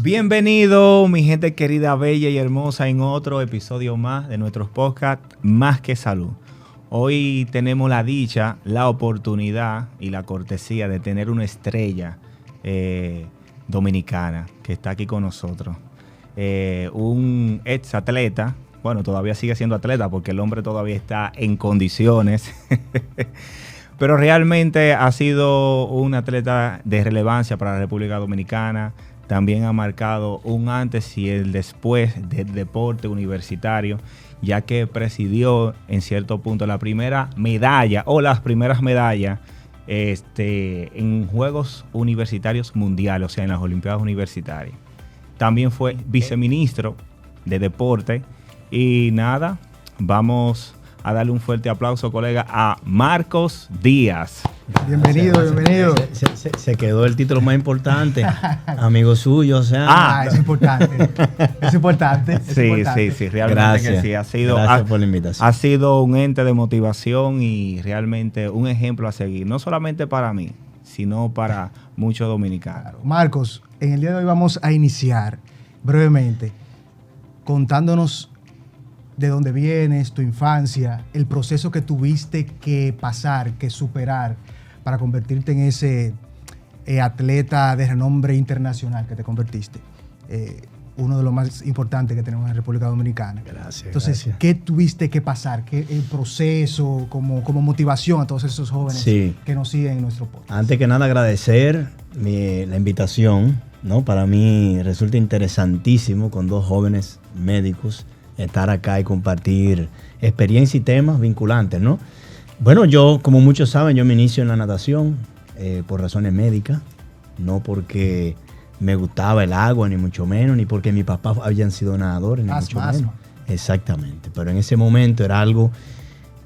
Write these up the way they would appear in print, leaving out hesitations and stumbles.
Bienvenido, mi gente querida, bella y hermosa, en otro episodio más de nuestros podcasts Más que Salud. Hoy tenemos la dicha, la oportunidad y la cortesía de tener una estrella dominicana que está aquí con nosotros. Un ex atleta, bueno, todavía sigue siendo atleta porque el hombre todavía está en condiciones. Pero realmente ha sido un atleta de relevancia para la República Dominicana. También ha marcado un antes y el después del deporte universitario, ya que presidió en cierto punto la primera medalla o las primeras medallas en Juegos Universitarios Mundiales, o sea, en las Olimpiadas Universitarias. También fue viceministro de Deporte. Y nada, vamos a darle un fuerte aplauso, colega, a Marcos Díaz. Bienvenido, bienvenido. Se quedó el título más importante, amigo suyo, o sea. Es importante. Es importante. Sí, realmente gracias, que sí. Gracias por la invitación. Ha sido un ente de motivación y realmente un ejemplo a seguir, no solamente para mí, sino para muchos dominicanos. Marcos, en el día de hoy vamos a iniciar brevemente contándonos de dónde vienes, tu infancia, el proceso que tuviste que pasar, que superar para convertirte en ese atleta de renombre internacional que te convertiste. Uno de los más importantes que tenemos en la República Dominicana. Gracias. Entonces, gracias. ¿qué tuviste que pasar? ¿Qué el proceso como motivación a todos esos jóvenes que nos siguen en nuestro podcast? Antes que nada, agradecer la invitación, ¿no? Para mí resulta interesantísimo con dos jóvenes médicos estar acá y compartir experiencia y temas vinculantes, ¿no? Bueno, yo, como muchos saben, yo me inicio en la natación por razones médicas, no porque me gustaba el agua, ni mucho menos, ni porque mis papás habían sido nadadores, ni mucho menos. Exactamente, pero en ese momento era algo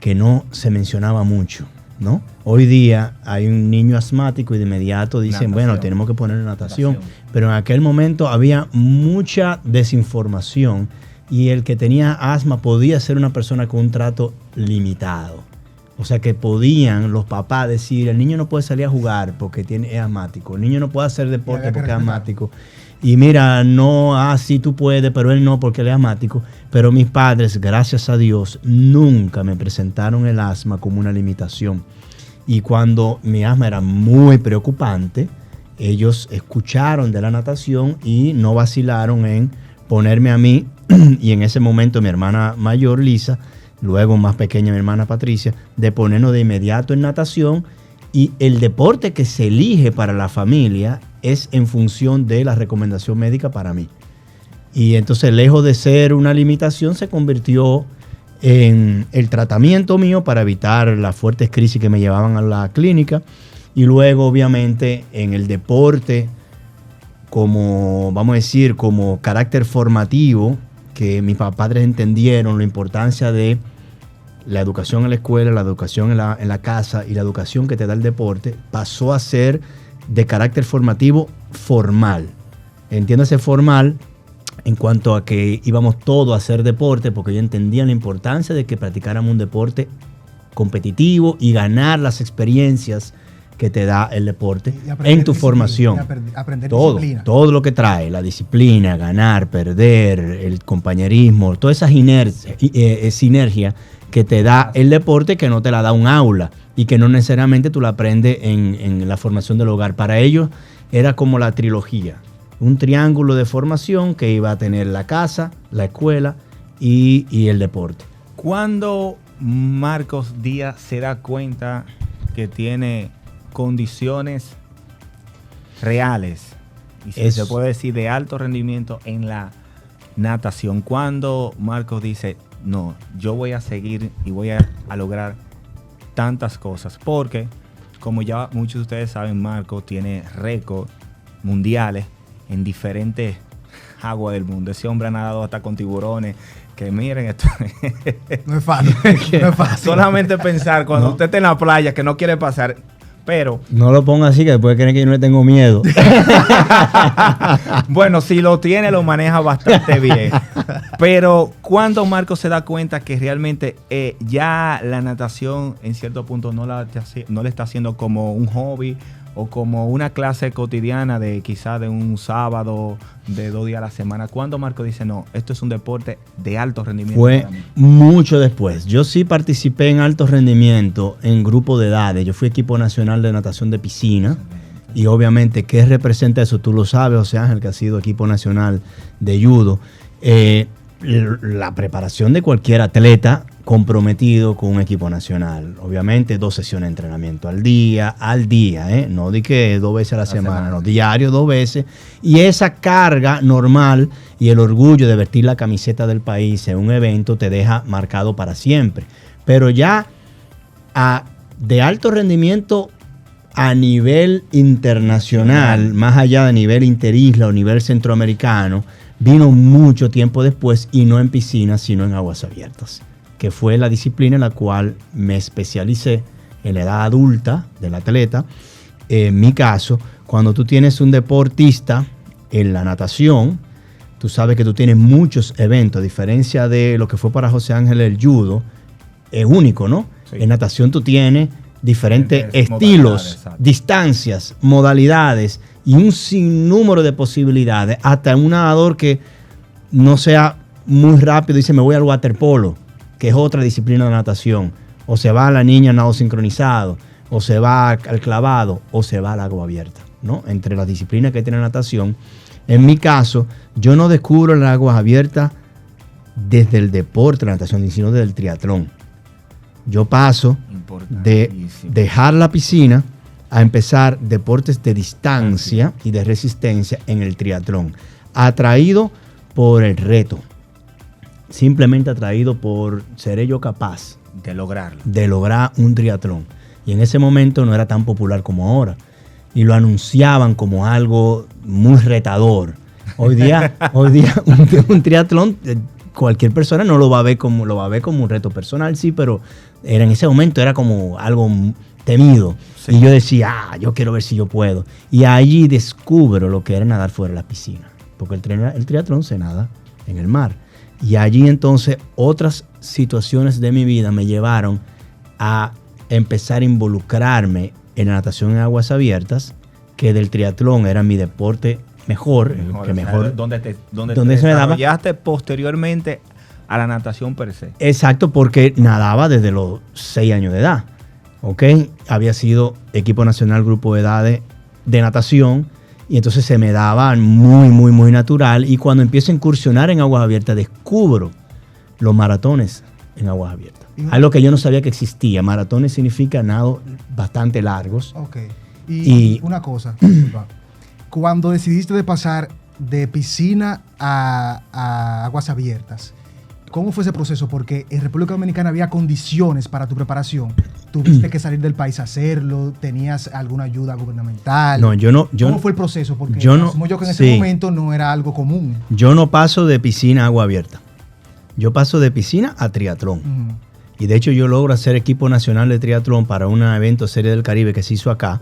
que no se mencionaba mucho, ¿no? Hoy día hay un niño asmático y de inmediato dicen, bueno, tenemos que poner natación, pero en aquel momento había mucha desinformación y el que tenía asma podía ser una persona con un trato limitado. O sea que podían los papás decir, el niño no puede salir a jugar porque es asmático, el niño no puede hacer deporte porque es asmático. Y mira, no, sí tú puedes, pero él no porque él es asmático. Pero mis padres, gracias a Dios, nunca me presentaron el asma como una limitación. Y cuando mi asma era muy preocupante, ellos escucharon de la natación y no vacilaron en ponerme a mí y en ese momento mi hermana mayor Lisa, luego más pequeña mi hermana Patricia, de ponernos de inmediato en natación. Y el deporte que se elige para la familia es en función de la recomendación médica para mí. Y entonces, lejos de ser una limitación, se convirtió en el tratamiento mío para evitar las fuertes crisis que me llevaban a la clínica. Y luego, obviamente, en el deporte, como, vamos a decir, como carácter formativo, que mis padres entendieron la importancia de la educación en la escuela, la educación en la casa y la educación que te da el deporte, pasó a ser de carácter formativo formal. Entiéndase formal en cuanto a que íbamos todos a hacer deporte, porque ellos entendían la importancia de que practicáramos un deporte competitivo y ganar las experiencias que te da el deporte en tu formación. Aprender disciplina. Todo lo que trae, la disciplina, ganar, perder, el compañerismo, toda esa sinergia que te da el deporte, que no te la da un aula y que no necesariamente tú la aprendes en la formación del hogar. Para ellos era como la trilogía, un triángulo de formación que iba a tener la casa, la escuela y el deporte. ¿Cuándo Marcos Díaz se da cuenta que tiene condiciones reales y si se puede decir de alto rendimiento en la natación? Cuando Marcos dice, no, yo voy a seguir y voy a lograr tantas cosas, porque como ya muchos de ustedes saben, Marcos tiene récords mundiales en diferentes aguas del mundo. Ese hombre ha nadado hasta con tiburones, que miren esto. No es fácil, no es fácil. Solamente pensar cuando usted está en la playa que no quiere pasar. Pero no lo ponga así, que después creen que yo no le tengo miedo. Bueno, si lo tiene, lo maneja bastante bien. Pero cuando Marcos se da cuenta que realmente ya la natación en cierto punto no le está haciendo como un hobby, o como una clase cotidiana de quizás de un sábado, de 2 días a la semana? ¿Cuándo Marco dice, no, esto es un deporte de alto rendimiento? Fue mucho después. Yo sí participé en alto rendimiento en grupo de edades. Yo fui equipo nacional de natación de piscina. Y obviamente, ¿qué representa eso? Tú lo sabes, José Ángel, que ha sido equipo nacional de judo. La preparación de cualquier atleta comprometido con un equipo nacional. Obviamente 2 sesiones de entrenamiento al día, no de que 2 veces a la semana, no, diario 2 veces. Y esa carga normal y el orgullo de vestir la camiseta del país en un evento te deja marcado para siempre. Pero ya de alto rendimiento a nivel internacional, más allá de nivel interisla o nivel centroamericano, vino mucho tiempo después, y no en piscina, sino en aguas abiertas, que fue la disciplina en la cual me especialicé en la edad adulta del atleta. En mi caso, cuando tú tienes un deportista en la natación, tú sabes que tú tienes muchos eventos, a diferencia de lo que fue para José Ángel el judo, es único, ¿no? Sí. En natación tú tienes diferentes estilos, distancias, modalidades y un sinnúmero de posibilidades. Hasta un nadador que no sea muy rápido dice, me voy al waterpolo, que es otra disciplina de natación. O se va a la niña nado sincronizado, o se va al clavado, o se va al agua abierta, ¿no? Entre las disciplinas que tiene natación. En mi caso, yo no descubro las aguas abiertas desde el deporte de la natación, sino desde el triatlón. Yo paso de dejar la piscina a empezar deportes de distancia y de resistencia en el triatlón. Atraído por el reto. Simplemente atraído por ¿seré yo capaz de lograrlo? De lograr un triatlón. Y en ese momento no era tan popular como ahora. Y lo anunciaban como algo muy retador. Hoy día un triatlón, cualquier persona no lo va a ver como un reto personal, sí, pero en ese momento era como algo temido. Sí. Y yo decía, yo quiero ver si yo puedo. Y allí descubro lo que era nadar fuera de la piscina. Porque el triatlón se nada en el mar. Y allí entonces otras situaciones de mi vida me llevaron a empezar a involucrarme en la natación en aguas abiertas, que del triatlón era mi deporte mejor. Donde te desarrollaste posteriormente a la natación per se. Exacto, porque nadaba desde los 6 años de edad. ¿Ok? Había sido equipo nacional grupo de edades de natación, y entonces se me daba muy, muy, muy natural. Y cuando empiezo a incursionar en aguas abiertas, descubro los maratones en aguas abiertas. Algo que yo no sabía que existía. Maratones significa nados bastante largos. Ok. Y una cosa, cuando decidiste de pasar de piscina a aguas abiertas, ¿cómo fue ese proceso? Porque en República Dominicana había condiciones para tu preparación. ¿Tuviste que salir del país a hacerlo? ¿Tenías alguna ayuda gubernamental? No, yo no. ¿Cómo fue el proceso? Porque asumo yo que en ese momento no era algo común. Yo no paso de piscina a agua abierta. Yo paso de piscina a triatlón. Y de hecho yo logro hacer equipo nacional de triatlón para un evento Serie del Caribe que se hizo acá,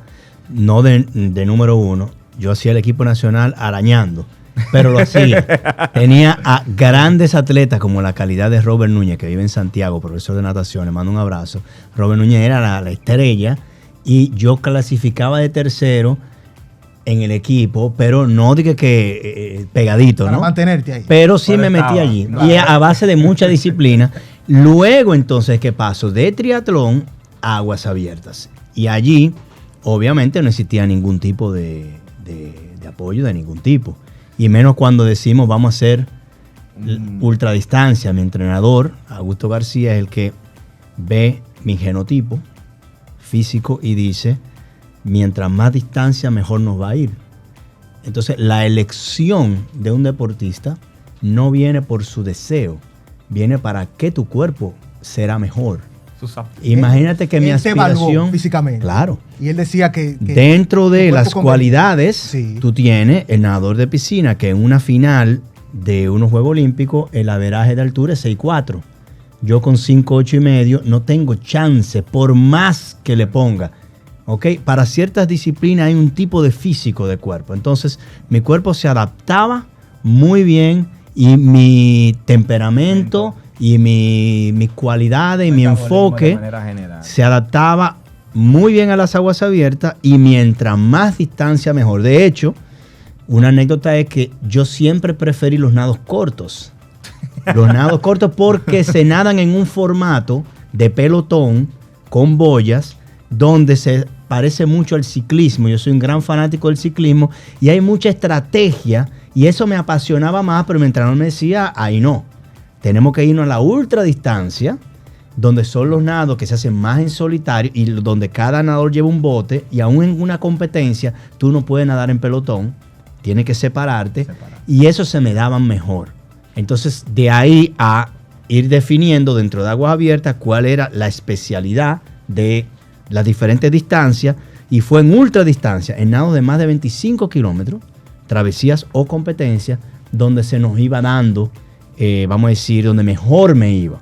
no de número 1. Yo hacía el equipo nacional arañando, pero lo hacía. Tenía a grandes atletas como la calidad de Robert Núñez, que vive en Santiago, profesor de natación, le mando un abrazo. Robert Núñez era la estrella, y yo clasificaba de tercero en el equipo, pero no dije que pegadito, para ¿no? Mantenerte ahí. Pero sí me metí allí. Claro. Y a base de mucha disciplina. Luego entonces, ¿qué paso? De triatlón a aguas abiertas. Y allí, obviamente, no existía ningún tipo de apoyo de ningún tipo. Y menos cuando decimos vamos a hacer ultradistancia. Mi entrenador, Augusto García, es el que ve mi genotipo físico y dice, mientras más distancia, mejor nos va a ir. Entonces, la elección de un deportista no viene por su deseo, viene para que tu cuerpo será mejor. Imagínate que mi aspiración físicamente. Claro. Y él decía que dentro de las cualidades, sí, tú tienes el nadador de piscina, que en una final de unos Juegos Olímpicos el averaje de altura es 6'4". Yo con 5'8" y medio no tengo chance, por más que le ponga. ¿Ok? Para ciertas disciplinas hay un tipo de físico de cuerpo. Entonces, mi cuerpo se adaptaba muy bien, y mi temperamento y mis cualidades y mi enfoque se adaptaba muy bien a las aguas abiertas y mientras más distancia mejor. De hecho, una anécdota es que yo siempre preferí los nados cortos. Los nados cortos porque se nadan en un formato de pelotón con boyas donde se parece mucho al ciclismo. Yo soy un gran fanático del ciclismo y hay mucha estrategia y eso me apasionaba más, pero mi entrenador me decía, ahí no, tenemos que irnos a la ultradistancia, donde son los nados que se hacen más en solitario y donde cada nadador lleva un bote y aún en una competencia tú no puedes nadar en pelotón, tienes que separarte y eso se me daban mejor. Entonces de ahí a ir definiendo dentro de aguas abiertas cuál era la especialidad de las diferentes distancias y fue en ultradistancia, en nados de más de 25 kilómetros, travesías o competencias, donde se nos iba dando, vamos a decir, donde mejor me iba.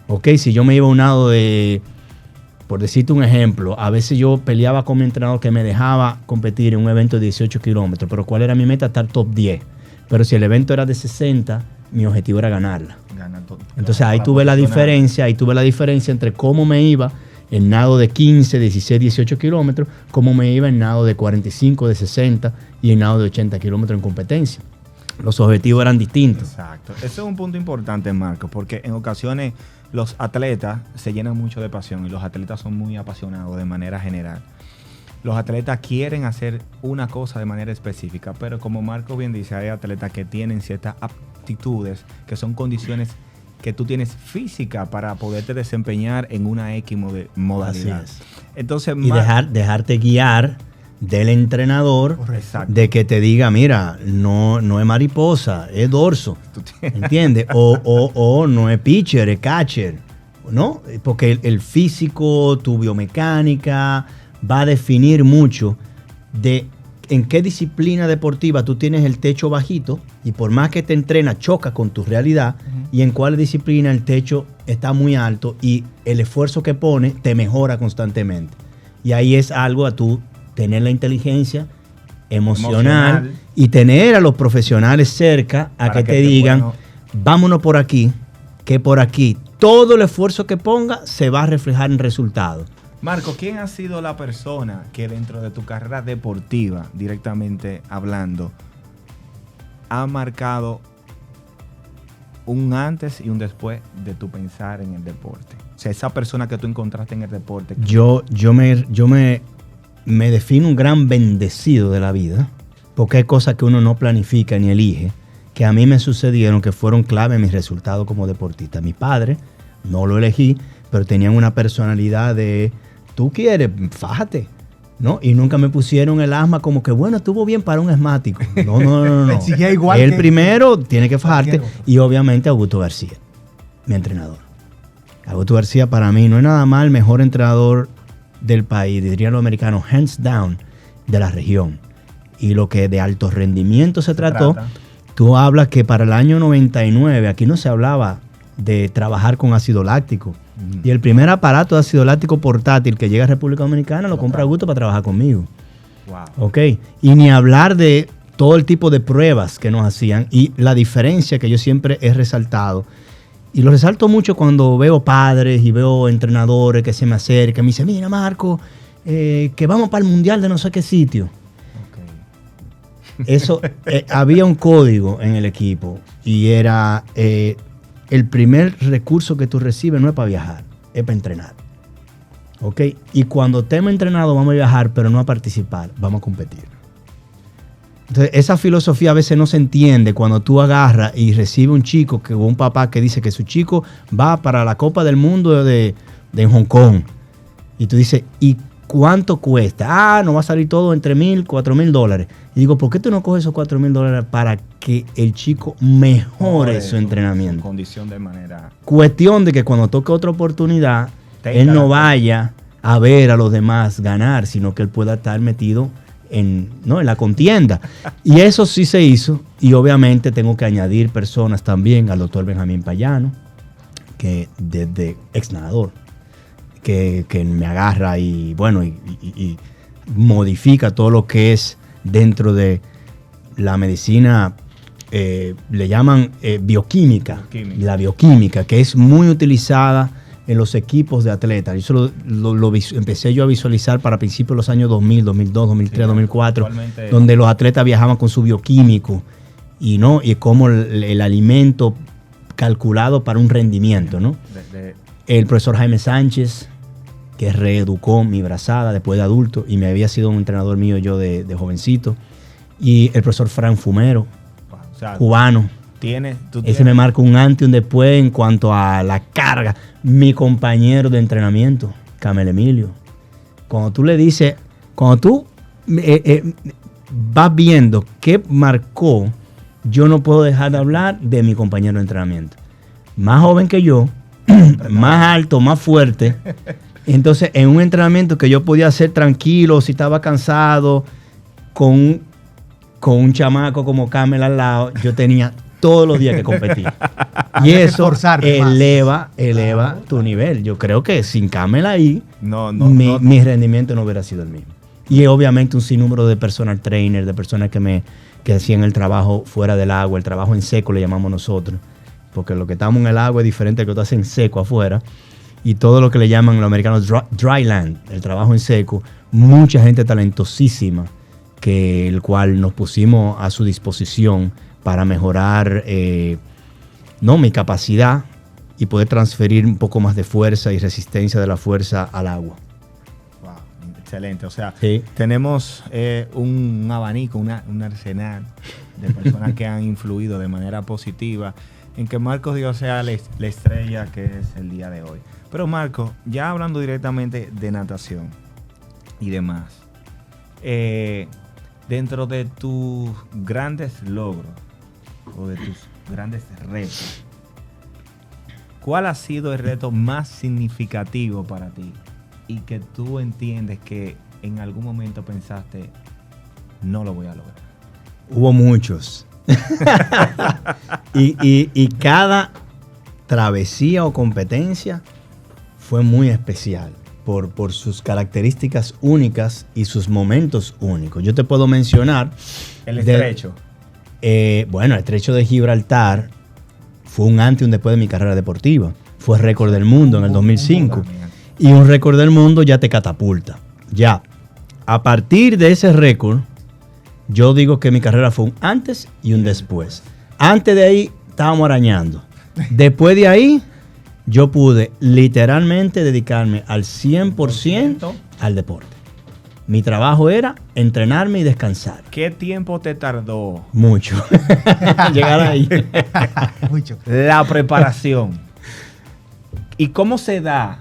Ok, si yo me iba a un nado de, por decirte un ejemplo, a veces yo peleaba con mi entrenador que me dejaba competir en un evento de 18 kilómetros, pero ¿cuál era mi meta? Estar top 10. Pero si el evento era de 60, mi objetivo era ganarla. Entonces ahí tuve la diferencia, entre cómo me iba en nado de 15, 16, 18 kilómetros, cómo me iba en nado de 45, de 60 y en nado de 80 kilómetros en competencia. Los objetivos eran distintos. Exacto. Ese es un punto importante, Marco, porque en ocasiones los atletas se llenan mucho de pasión y los atletas son muy apasionados de manera general. Los atletas quieren hacer una cosa de manera específica, pero como Marco bien dice, hay atletas que tienen ciertas aptitudes, que son condiciones que tú tienes física para poderte desempeñar en una X modalidad. Así es. Entonces, y dejarte guiar del entrenador, de que te diga, mira, no es mariposa, es dorso, ¿entiendes? O no es pitcher, es catcher, ¿no? Porque el físico, tu biomecánica va a definir mucho de en qué disciplina deportiva tú tienes el techo bajito y por más que te entrenas choca con tu realidad y en cuál disciplina el techo está muy alto y el esfuerzo que pone te mejora constantemente. Y ahí es algo a tú tener la inteligencia emocional y tener a los profesionales cerca a que te digan, vámonos por aquí, que por aquí todo el esfuerzo que ponga se va a reflejar en resultados. Marco, ¿quién ha sido la persona que dentro de tu carrera deportiva, directamente hablando, ha marcado un antes y un después de tu pensar en el deporte? O sea, esa persona que tú encontraste en el deporte. Yo me defino un gran bendecido de la vida, porque hay cosas que uno no planifica ni elige, que a mí me sucedieron que fueron clave en mis resultados como deportista. Mi padre, no lo elegí, pero tenían una personalidad de, tú quieres, fájate, ¿no? Y nunca me pusieron el asma como que, bueno, estuvo bien para un asmático. No. Exigía igual el primero tiene que fajarte. Y obviamente Augusto García, mi entrenador. Augusto García para mí no es nada más el mejor entrenador del país, dirían los americanos, hands down, de la región. Y lo que de alto rendimiento se trató, tú hablas que para el año 99, aquí no se hablaba de trabajar con ácido láctico. Y el primer aparato de ácido láctico portátil que llega a República Dominicana lo compra Augusto para trabajar conmigo. Wow. Ok. Y ni hablar de todo el tipo de pruebas que nos hacían y la diferencia que yo siempre he resaltado. Y lo resalto mucho cuando veo padres y veo entrenadores que se me acercan y me dicen, mira Marco, que vamos para el mundial de no sé qué sitio. Okay. Eso, había un código en el equipo y era, el primer recurso que tú recibes no es para viajar, es para entrenar. ¿Ok? Y cuando estemos entrenados vamos a viajar, pero no a participar, vamos a competir. Entonces, esa filosofía a veces no se entiende cuando tú agarras y recibes un chico o un papá que dice que su chico va para la Copa del Mundo de Hong Kong. Y tú dices, ¿y cuánto cuesta? No va a salir todo entre $1,000, $4,000. Y digo, ¿por qué tú no coges esos $4,000 para que el chico mejore su entrenamiento? Su condición de manera. Cuestión de que cuando toque otra oportunidad, él no vaya a ver a los demás ganar, sino que él pueda estar metido en la contienda. Y eso sí se hizo. Y obviamente tengo que añadir personas también, al doctor Benjamín Payano, que desde ex nadador, que me agarra y modifica todo lo que es dentro de la medicina, le llaman bioquímica, la bioquímica, que es muy utilizada en los equipos de atletas. Eso empecé yo a visualizar para principios de los años 2000, 2002, 2003, 2004, donde los atletas viajaban con su bioquímico y cómo el alimento calculado para un rendimiento, ¿no? El profesor Jaime Sánchez, que reeducó mi brazada después de adulto y me había sido un entrenador mío yo de jovencito. Y el profesor Fran Fumero, o sea, cubano. Ese me marca un antes y un después en cuanto a la carga. Mi compañero de entrenamiento, Camel Emilio. Cuando tú le dices, cuando tú vas viendo qué marcó, yo no puedo dejar de hablar de mi compañero de entrenamiento. Más joven que yo, más alto, más fuerte. Entonces, en un entrenamiento que yo podía hacer tranquilo, si estaba cansado, con un chamaco como Camel al lado, yo tenía todos los días que competir. Y eso eleva tu nivel. Yo creo que sin Camel ahí, mi rendimiento no hubiera sido el mismo. Y obviamente un sinnúmero de personal trainer, de personas que hacían el trabajo fuera del agua, el trabajo en seco le llamamos nosotros, porque lo que estamos en el agua es diferente a lo que tú haces en seco afuera. Y todo lo que le llaman los americanos dry land, el trabajo en seco, mucha gente talentosísima, el cual nos pusimos a su disposición para mejorar mi capacidad y poder transferir un poco más de fuerza y resistencia de la fuerza al agua. Wow, excelente. O sea, tenemos un abanico, un arsenal de personas que han influido de manera positiva en que Marcos Dios sea la estrella que es el día de hoy. Pero Marcos, ya hablando directamente de natación y demás, dentro de tus grandes logros o de tus grandes retos, ¿cuál ha sido el reto más significativo para ti y que tú entiendes que en algún momento pensaste, no lo voy a lograr? Hubo muchos. y cada travesía o competencia fue muy especial por sus características únicas y sus momentos únicos. Yo te puedo mencionar el estrecho. El estrecho de Gibraltar fue un antes y un después de mi carrera deportiva. Fue récord del mundo en el 2005. Y un récord del mundo ya te catapulta. Ya, a partir de ese récord, yo digo que mi carrera fue un antes y un después. Antes de ahí estábamos arañando. Después de ahí, yo pude literalmente dedicarme al 100% al deporte. Mi trabajo era entrenarme y descansar. ¿Qué tiempo te tardó? Mucho. Llegar ahí. Mucho. La preparación. ¿Y cómo se da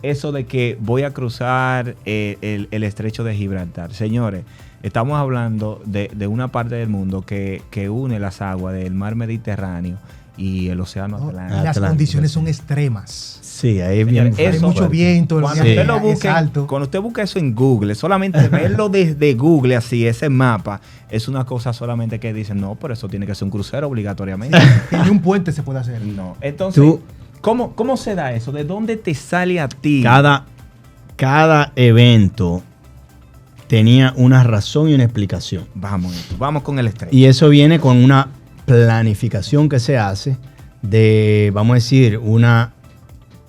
eso de que voy a cruzar el estrecho de Gibraltar? Señores, estamos hablando de una parte del mundo que une las aguas del mar Mediterráneo y el océano Atlántico. Las condiciones son extremas. Sí, ahí bien. Hay mucho viento. Cuando usted busca eso en Google, solamente verlo desde Google, así, ese mapa, es una cosa solamente que dicen, no, pero eso tiene que ser un crucero obligatoriamente. Ni un puente se puede hacer. No. Entonces, ¿cómo se da eso? ¿De dónde te sale a ti? Cada evento tenía una razón y una explicación. Vamos con el estrecho. Y eso viene con una planificación que se hace de, vamos a decir,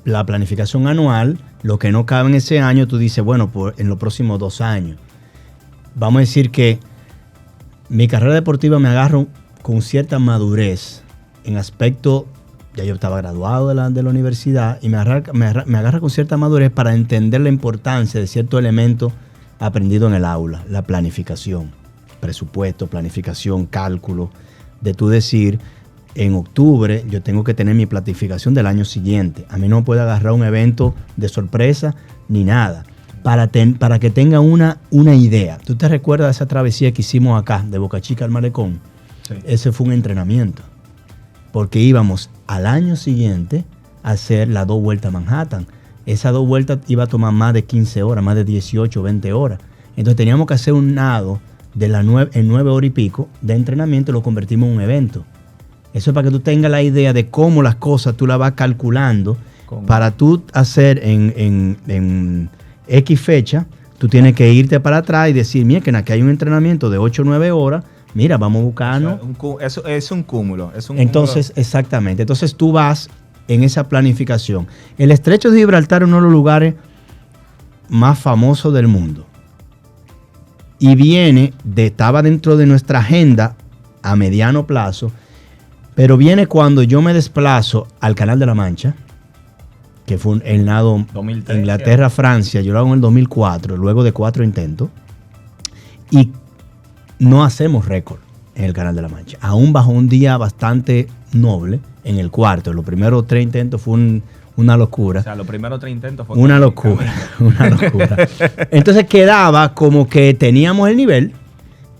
la planificación anual, lo que no cabe en ese año, tú dices, bueno, en los próximos 2 años. Vamos a decir que mi carrera deportiva me agarro con cierta madurez en aspecto, ya yo estaba graduado de la universidad, y me agarra con cierta madurez para entender la importancia de ciertos elementos aprendidos en el aula, la planificación, presupuesto, planificación, cálculo, de tú decir, en octubre yo tengo que tener mi planificación del año siguiente. A mí no me puede agarrar un evento de sorpresa ni nada. Para que tenga una idea. ¿Tú te recuerdas de esa travesía que hicimos acá, de Boca Chica al Malecón? Sí. Ese fue un entrenamiento. Porque íbamos al año siguiente a hacer las 2 vueltas a Manhattan. Esas 2 vueltas iba a tomar más de 15 horas, más de 18, 20 horas. Entonces teníamos que hacer un nado en 9 horas y pico de entrenamiento, lo convertimos en un evento. Eso es para que tú tengas la idea de cómo las cosas tú las vas calculando. Para tú hacer en X fecha, tú tienes que irte para atrás y decir, mira, que aquí hay un entrenamiento de 8 o 9 horas, mira, vamos a buscarnos. Eso es un cúmulo. Entonces, exactamente. Entonces tú vas en esa planificación. El Estrecho de Gibraltar es uno de los lugares más famosos del mundo. Y estaba dentro de nuestra agenda a mediano plazo, pero viene cuando yo me desplazo al Canal de la Mancha, que fue el nado 2013. Inglaterra-Francia, yo lo hago en el 2004, luego de 4 intentos, y no hacemos récord en el Canal de la Mancha, aún bajo un día bastante noble en el cuarto. Los primeros 3 intentos fue una locura. O sea, los primeros 3 intentos fue una locura. Entonces quedaba como que teníamos el nivel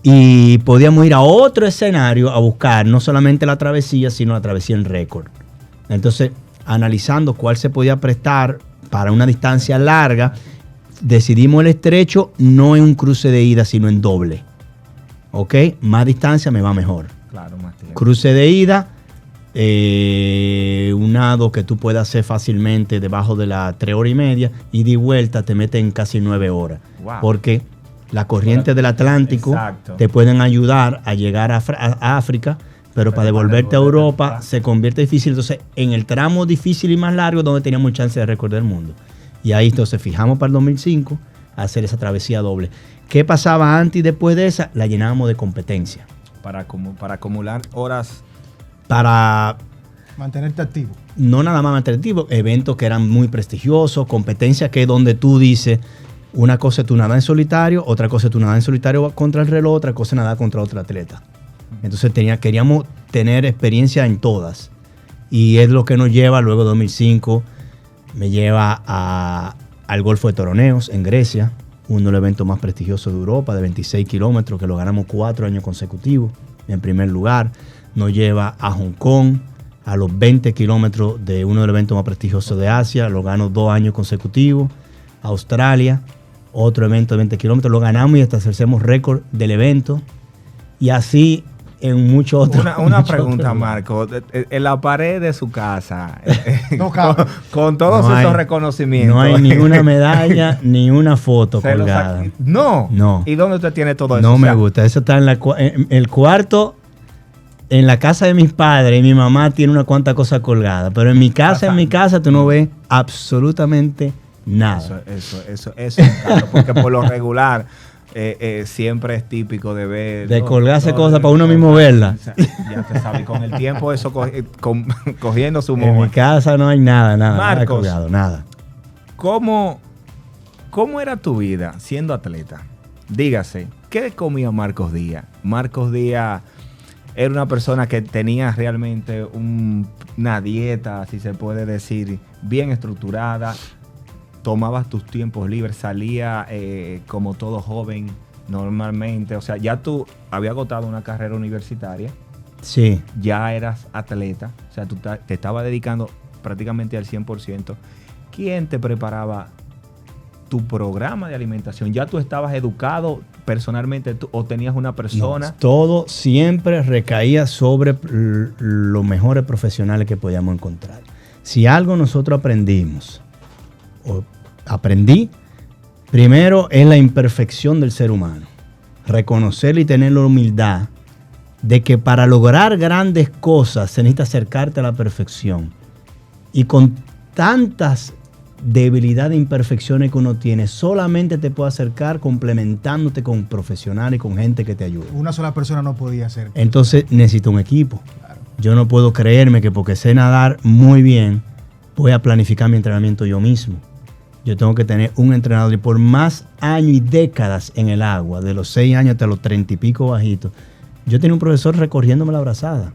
y podíamos ir a otro escenario a buscar no solamente la travesía, sino la travesía en récord. Entonces, analizando cuál se podía prestar para una distancia larga, decidimos el Estrecho no en un cruce de ida, sino en doble. ¿Ok? Más distancia me va mejor. Claro, más tiempo. Cruce de ida, un nado que tú puedes hacer fácilmente debajo de las 3 horas y media, y de vuelta te mete en casi 9 horas. Wow. Porque la corriente del Atlántico Exacto. te pueden ayudar a llegar a África, pero para devolverte a Europa se convierte difícil. Entonces, en el tramo difícil y más largo, donde teníamos chance de recorrer el mundo. Y ahí entonces fijamos para el 2005 hacer esa travesía doble. ¿Qué pasaba antes y después de esa? La llenábamos de competencia. Para acumular horas. Para mantenerte activo. No nada más mantenerte, eventos que eran muy prestigiosos, competencias que es donde tú dices, una cosa es tú nadar en solitario, otra cosa es tú nadar en solitario contra el reloj, otra cosa es nadar contra otro atleta. Entonces queríamos tener experiencia en todas. Y es lo que nos lleva, luego de 2005, me lleva al Golfo de Toroneos, en Grecia, uno de los eventos más prestigiosos de Europa, de 26 kilómetros, que lo ganamos 4 años consecutivos, en primer lugar. Nos lleva a Hong Kong, a los 20 kilómetros de uno de los eventos más prestigiosos de Asia, lo ganó 2 años consecutivos. Australia, otro evento de 20 kilómetros, lo ganamos y hasta hacemos récord del evento. Y así en muchos otros. Una pregunta, Marco. En la pared de su casa, No cabe. con todos esos reconocimientos. No hay ni una medalla ni una foto colgada. No. ¿Y dónde usted tiene todo eso? No me gusta. Eso está en el cuarto. En la casa de mis padres, mi mamá tiene una cuanta cosa colgada. Pero en mi casa, tú no ves absolutamente nada. Eso es claro, porque por lo regular siempre es típico de ver. De colgarse cosas para uno mismo verla. Ya te sabes, con el tiempo eso cogiendo su En mi casa no hay nada Marcos, colgado, nada. ¿Cómo era tu vida siendo atleta? Dígase, ¿qué comía Marcos Díaz? Marcos Díaz era una persona que tenía realmente una dieta, si se puede decir, bien estructurada. Tomabas tus tiempos libres, salía como todo joven normalmente. O sea, ya tú habías agotado una carrera universitaria. Sí. Ya eras atleta. O sea, tú te estabas dedicando prácticamente al 100%. ¿Quién te preparaba tu programa de alimentación? ¿Ya tú estabas educado personalmente o tenías una persona? No, todo siempre recaía sobre los mejores profesionales que podíamos encontrar. Si algo nosotros aprendí, primero es la imperfección del ser humano. Reconocer y tener la humildad de que para lograr grandes cosas se necesita acercarte a la perfección. Y con tantas debilidades e imperfecciones que uno tiene, solamente te puede acercar complementándote con profesionales y con gente que te ayude. Una sola persona no podía hacer. Entonces necesito un equipo. Claro. Yo no puedo creerme que porque sé nadar muy bien, voy a planificar mi entrenamiento yo mismo. Yo tengo que tener un entrenador y por más años y décadas en el agua, de los 6 años hasta los 30 y pico bajitos, yo tenía un profesor recorriéndome la brazada.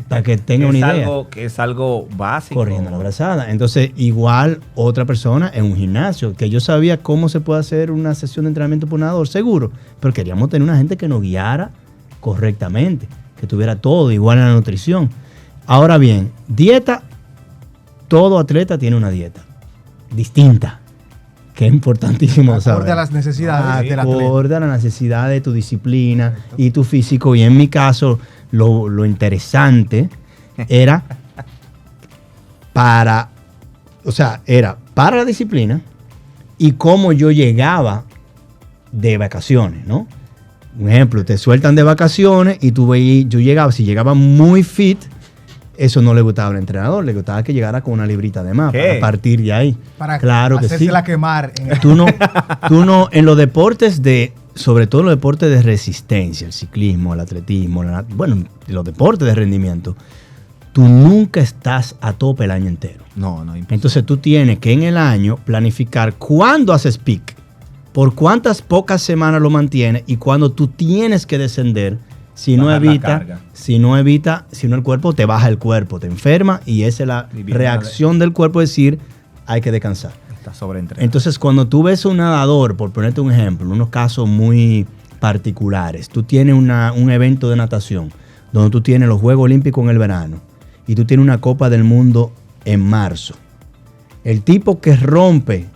Para que tenga una idea. Es algo básico. Corriendo la brazada. Entonces, igual otra persona en un gimnasio, que yo sabía cómo se puede hacer una sesión de entrenamiento por nadador, seguro, pero queríamos tener una gente que nos guiara correctamente, que tuviera todo, igual en la nutrición. Ahora bien, dieta, todo atleta tiene una dieta distinta, que es importantísimo saber. Acorde a las necesidades del atleta. Acorde a las necesidades de tu disciplina. Correcto. Y tu físico. Y en mi caso, lo interesante era para la disciplina y cómo yo llegaba de vacaciones, ¿no? Un ejemplo, te sueltan de vacaciones y tú veías, si llegaba muy fit, Eso no le gustaba al entrenador, le gustaba que llegara con una librita de más ¿Qué? para partir de ahí. Para claro que sí. hacérsela quemar. Tú no, en los deportes sobre todo en los deportes de resistencia, el ciclismo, el atletismo, los deportes de rendimiento, tú nunca estás a tope el año entero. No, imposible. Entonces tú tienes que en el año planificar cuándo haces peak, por cuántas pocas semanas lo mantienes y cuándo tú tienes que descender. Si no el cuerpo te baja el cuerpo, te enferma y esa es la reacción del cuerpo, decir, hay que descansar. Está sobreentrenado. Entonces, cuando tú ves un nadador, por ponerte un ejemplo, unos casos muy particulares, tú tienes un evento de natación donde tú tienes los Juegos Olímpicos en el verano y tú tienes una Copa del Mundo en marzo. El tipo que rompe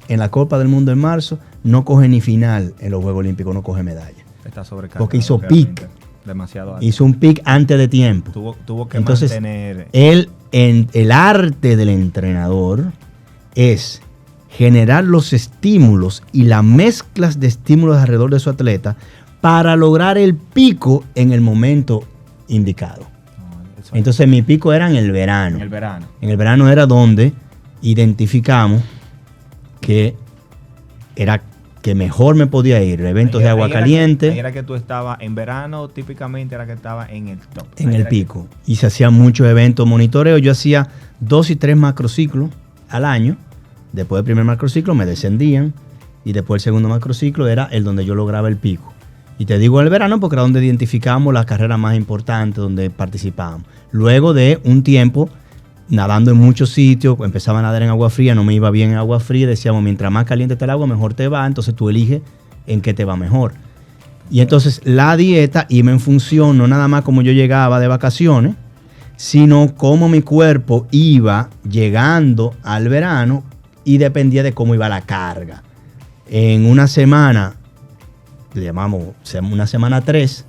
en la Copa del Mundo en marzo no coge ni final en los Juegos Olímpicos, no coge medalla. Está sobrecargado. Porque hizo peak. Demasiado alto. Hizo un pick antes de tiempo. Tuvo que Entonces, mantener. el arte del entrenador es generar los estímulos y las mezclas de estímulos alrededor de su atleta para lograr el pico en el momento indicado. Entonces mi pico era en el verano. En el verano. En el verano era donde identificamos que era que mejor me podía ir, eventos de agua caliente. Ahí era que tú estabas en verano, típicamente era que estaba en el top. En el pico. Y se hacían muchos eventos monitoreo. Yo hacía 2 y 3 macrociclos al año. Después del primer macrociclo me descendían. Y después el segundo macrociclo era el donde yo lograba el pico. Y te digo el verano porque era donde identificábamos las carreras más importantes, donde participábamos. Luego de un tiempo nadando en muchos sitios, empezaba a nadar en agua fría, no me iba bien en agua fría, decíamos, mientras más caliente está el agua, mejor te va, entonces tú eliges en qué te va mejor. Y entonces la dieta iba en función, no nada más como yo llegaba de vacaciones, sino cómo mi cuerpo iba llegando al verano y dependía de cómo iba la carga. En una semana, le llamamos una semana 3,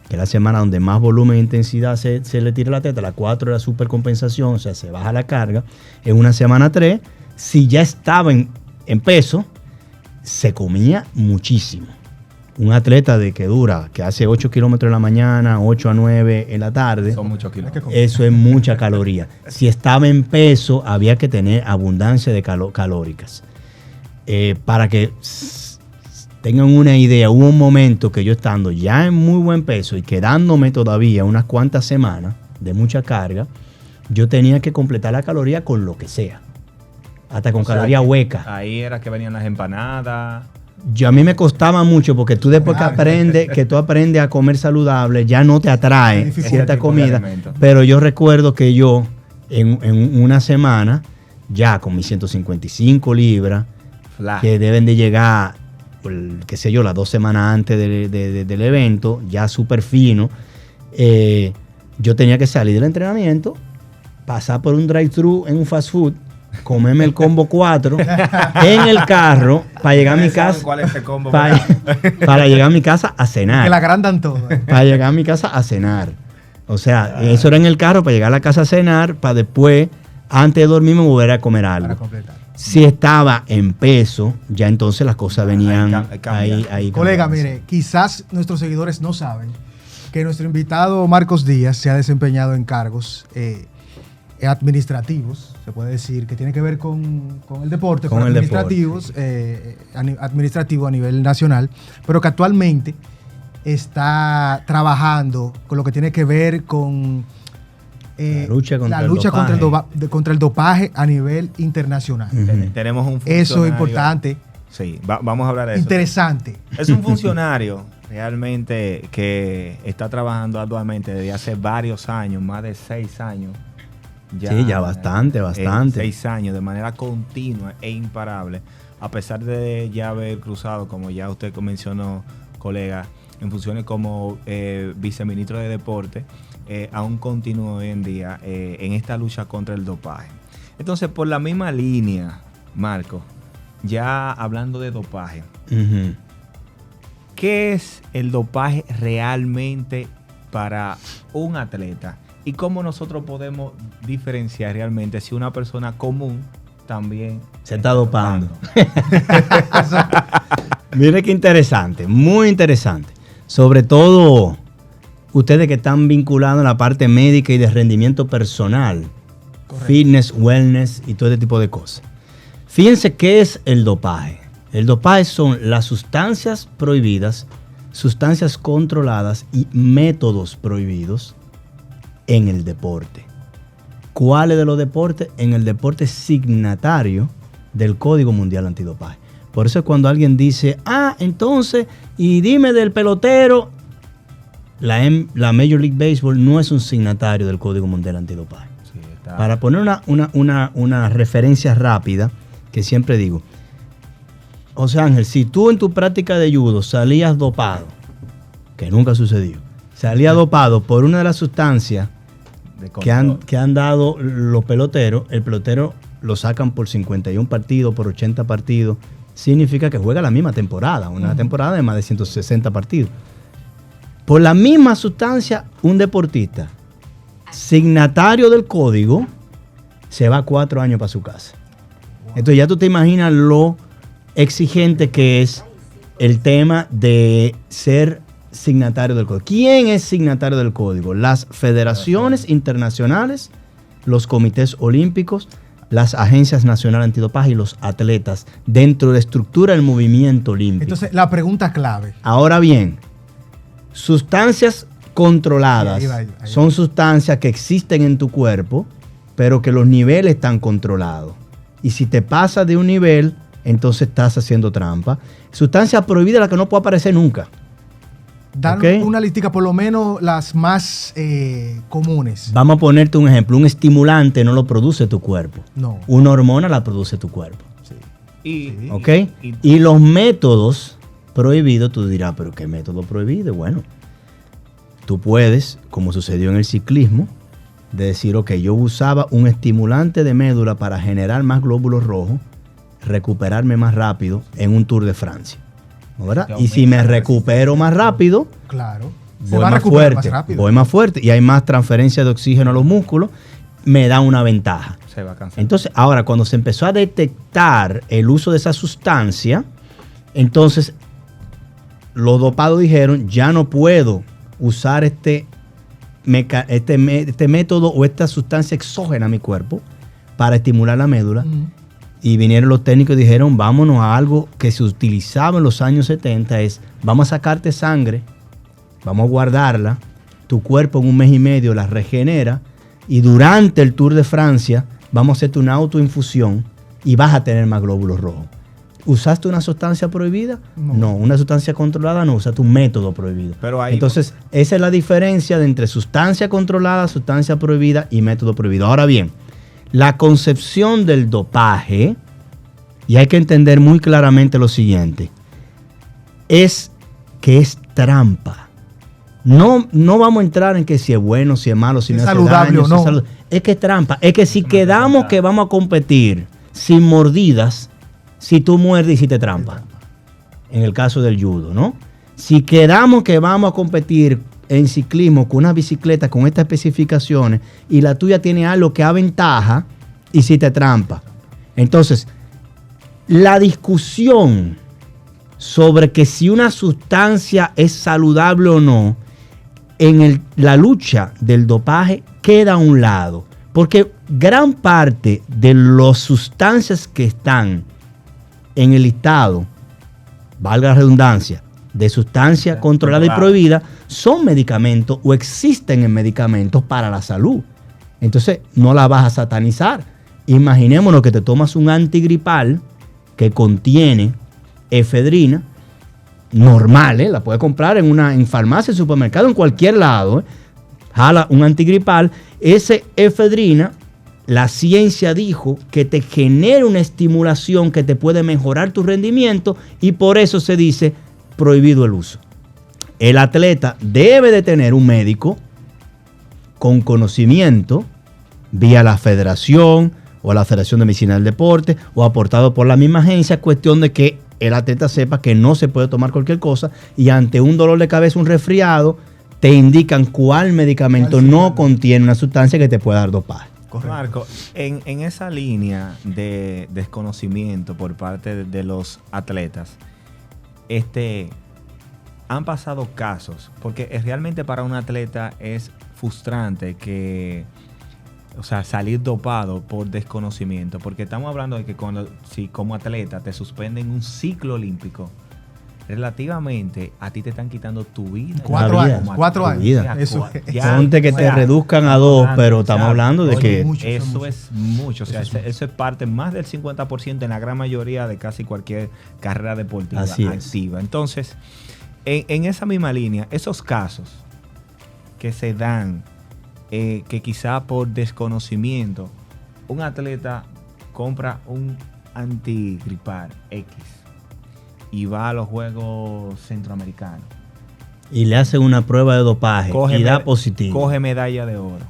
que es la semana donde más volumen e intensidad se le tira la teta. La 4 era supercompensación, o sea, se baja la carga. En una semana 3, si ya estaba en peso, se comía muchísimo. Un atleta que hace 8 kilómetros en la mañana, 8 a 9 en la tarde. Son muchos kilómetros. Eso es mucha caloría. Si estaba en peso, había que tener abundancia de calóricas. Para que tengan una idea, hubo un momento que yo estando ya en muy buen peso y quedándome todavía unas cuantas semanas de mucha carga, yo tenía que completar la caloría con lo que sea. Hasta con caloría hueca. Ahí era que venían las empanadas. A mí me costaba mucho porque tú después que tú aprendes a comer saludable, ya no te atrae cierta comida. Pero yo recuerdo que yo en una semana, ya con mis 155 libras, que deben de llegar, qué sé yo, las 2 semanas antes del evento, ya súper fino, yo tenía que salir del entrenamiento, pasar por un drive-thru en un fast food, comerme el combo 4 en el carro para llegar a mi casa. ¿Cuál es ese combo? Para llegar a mi casa a cenar. Que la agrandan todo. Para llegar a mi casa a cenar. O sea, eso era en el carro para llegar a la casa a cenar, para después, antes de dormirme, volver a comer algo. Para completar. Si estaba en peso, ya entonces las cosas venían ahí. Colega, mire, quizás nuestros seguidores no saben que nuestro invitado Marcos Díaz se ha desempeñado en cargos administrativos, se puede decir, que tiene que ver con el deporte, con administrativos, administrativo a nivel nacional, pero que actualmente está trabajando con lo que tiene que ver con la lucha contra el dopaje a nivel internacional. Tenemos un funcionario. Eso es importante. Sí, vamos a hablar de eso. Interesante. Es un funcionario realmente que está trabajando actualmente desde hace varios años, más de 6 años. Ya bastante. 6 años de manera continua e imparable, a pesar de ya haber cruzado, como ya usted mencionó, colega, en funciones como viceministro de Deporte, aún continúa hoy en día en esta lucha contra el dopaje. Entonces, por la misma línea, Marco, ya hablando de dopaje, ¿qué es el dopaje realmente para un atleta? ¿Y cómo nosotros podemos diferenciar realmente si una persona común también se está dopando? Mire qué interesante, muy interesante. Sobre todo, ustedes que están vinculados en la parte médica y de rendimiento personal, Correcto. fitness, wellness y todo este tipo de cosas. Fíjense qué es el dopaje. El dopaje son las sustancias prohibidas, sustancias controladas y métodos prohibidos en el deporte. ¿Cuáles de los deportes? En el deporte signatario del Código Mundial Antidopaje. Por eso cuando alguien dice, entonces, y dime del pelotero, la Major League Baseball no es un signatario del Código Mundial Antidopaje. Sí, está. Para poner una referencia rápida, que siempre digo, José Ángel, si tú en tu práctica de judo salías dopado, que nunca sucedió, salías dopado por una de las sustancias que han dado los peloteros, el pelotero lo sacan por 51 partidos, por 80 partidos, significa que juega la misma temporada, una temporada de más de 160 partidos. Por la misma sustancia, un deportista signatario del código se va 4 años para su casa. Entonces ya tú te imaginas lo exigente que es el tema de ser signatario del código. ¿Quién es signatario del código? Las federaciones internacionales, los comités olímpicos, las agencias nacionales antidopaje y los atletas dentro de la estructura del movimiento olímpico. Entonces, la pregunta clave. Ahora bien, sustancias controladas Ahí va. son sustancias que existen en tu cuerpo, pero que los niveles están controlados. Y si te pasas de un nivel, entonces estás haciendo trampa. Sustancia prohibida la que no puede aparecer nunca. Dan Ok. una listica, por lo menos las más comunes. Vamos a ponerte un ejemplo. Un estimulante no lo produce tu cuerpo. No. Una hormona la produce tu cuerpo. Y, ¿Ok? Y los métodos prohibidos, tú dirás, ¿pero qué método prohibido? Bueno, tú puedes, como sucedió en el ciclismo, de decir, ok, yo usaba un estimulante de médula para generar más glóbulos rojos, recuperarme más rápido en un Tour de Francia. ¿No, verdad? Y si me recupero más rápido, Claro. Se voy va a más recuperar fuerte, más rápido. voy más fuerte y hay más transferencia de oxígeno a los músculos, me da una ventaja. se va a cansar. Entonces, ahora, cuando se empezó a detectar el uso de esa sustancia, entonces los dopados dijeron, ya no puedo usar este método o esta sustancia exógena a mi cuerpo para estimular la médula. Y vinieron los técnicos y dijeron, vámonos a algo que se utilizaba en los años 70, es, vamos a sacarte sangre, vamos a guardarla, tu cuerpo en 1 mes y medio la regenera y durante el Tour de Francia vamos a hacerte una autoinfusión y vas a tener más glóbulos rojos. ¿Usaste una sustancia prohibida? No. Una sustancia controlada no, usaste un método prohibido. Pero ahí- Entonces, esa es la diferencia de entre sustancia controlada, sustancia prohibida y método prohibido. Ahora bien, la concepción del dopaje, y hay que entender muy claramente lo siguiente, es que es trampa. No vamos a entrar en que si es bueno, si es malo, si Es me hace saludable daño, o si no. es saludable. Es que es trampa. Es que si quedamos que vamos a competir sin mordidas, si tú muerdes, hiciste trampa. En el caso del judo, ¿no? Si quedamos que vamos a competir en ciclismo con una bicicleta con estas especificaciones y la tuya tiene algo que aventaja, hiciste trampa. Entonces, la discusión sobre que si una sustancia es saludable o no, en la lucha del dopaje queda a un lado. Porque gran parte de las sustancias que están en el listado, valga la redundancia, de sustancia controlada y prohibida, son medicamentos o existen en medicamentos para la salud. Entonces, no la vas a satanizar. Imaginémonos que te tomas un antigripal que contiene efedrina, normal, la puedes comprar en farmacia, en supermercado, en cualquier lado. Jala un antigripal, ese efedrina, la ciencia dijo que te genera una estimulación que te puede mejorar tu rendimiento y por eso se dice prohibido el uso. El atleta debe de tener un médico con conocimiento vía la federación o la Federación de Medicina del Deporte o aportado por la misma agencia, cuestión de que el atleta sepa que no se puede tomar cualquier cosa y ante un dolor de cabeza, un resfriado, te indican cuál medicamento no contiene una sustancia que te pueda dar dopaje. Correcto. Marco, en esa línea de desconocimiento por parte de los atletas, han pasado casos, porque realmente para un atleta es frustrante que, o sea, salir dopado por desconocimiento, porque estamos hablando de que si como atleta te suspenden un ciclo olímpico, relativamente a ti te están quitando tu vida. 4 años. 4 años. Vida. Eso Ponte que te reduzcan a 2, pero estamos hablando de que... Eso es mucho. O sea, eso es parte, más del 50% en la gran mayoría de casi cualquier carrera deportiva activa. Entonces, en esa misma línea, esos casos que se dan, que quizá por desconocimiento, un atleta compra un antigripal X y va a los Juegos Centroamericanos. Y le hacen una prueba de dopaje y da positivo. Coge medalla de oro.